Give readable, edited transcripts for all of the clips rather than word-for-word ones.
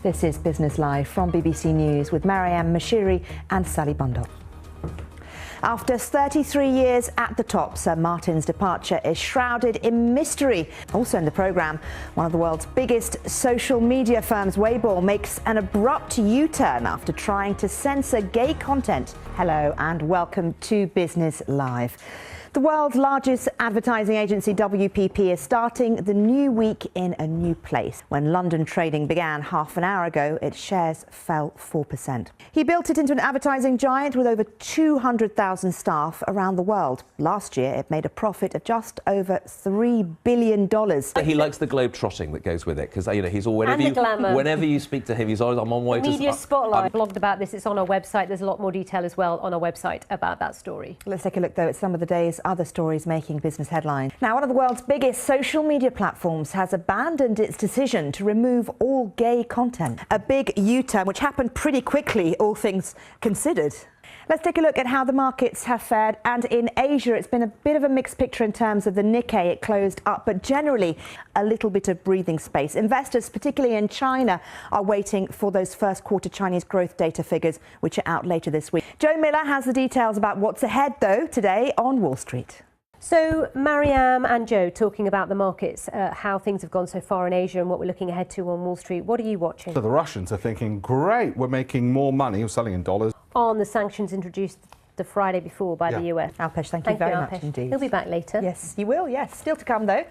This is Business Live from BBC News with Maryam Moshiri and Sally Bundock. After 33 years at the top, Sir Martin's departure is shrouded in mystery. Also in the programme, one of the world's biggest social media firms, Weibo, makes an abrupt U-turn after trying to censor gay content. Hello and welcome to Business Live. The world's largest advertising agency, WPP, is starting the new week in a new place. When London trading began half an hour ago, its shares fell 4%. He built it into an advertising giant with over 200,000 staff around the world. Last year, it made a profit of just over $3 billion. He likes the globe trotting that goes with it, because he's all whenever you speak to him, he's always I'm on my way to Media Spotlight. Blogged about this. It's on our website. There's a lot more detail as well on our website about that story. Let's take a look though at some of the day's other stories making business headlines. Now, one of the world's biggest social media platforms has abandoned its decision to remove all gay content. A big U-turn which happened pretty quickly, all things considered. Let's take a look at how the markets have fared, and in Asia it's been a bit of a mixed picture in terms of the Nikkei. It closed up, but generally a little bit of breathing space. Investors, particularly in China, are waiting for those first quarter Chinese growth data figures, which are out later this week. Joe Miller has the details about what's ahead though today on Wall Street. So Maryam and Joe talking about the markets, how things have gone so far in Asia and what we're looking ahead to on Wall Street. What are you watching? So the Russians are thinking, great, we're making more money, we're selling in dollars. On the sanctions introduced the Friday before by the US. Alpesh, thank you very much indeed. He'll be back later. Yes, you will, yes. Still to come though.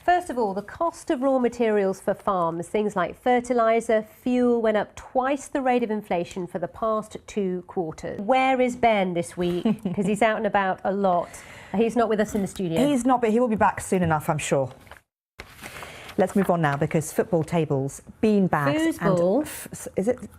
First of all, the cost of raw materials for farms, things like fertiliser, fuel, went up twice the rate of inflation for the past 2 quarters. Where is Ben this week? Because he's out and about a lot. He's not with us in the studio. He's not, but he will be back soon enough, I'm sure. Let's move on now, because football tables, bean bags, It's foosball?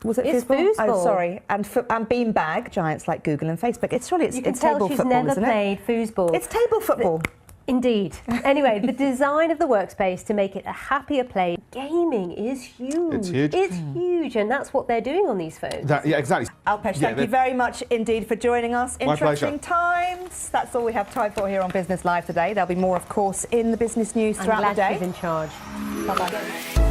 foosball. Oh, sorry, and bean bag giants like Google and Facebook. It's table football, isn't it? You can tell she's never played foosball. It's table football. Indeed. Anyway, the design of the workspace to make it a happier place. Gaming is huge. It's huge. It's huge, and that's what they're doing on these phones. Yeah, exactly. Alpesh, thank you very much indeed for joining us. My Interesting pleasure. times. That's all we have time for here on Business Live today. There'll be more, of course, in the business news throughout the day. She's in charge. Bye-bye.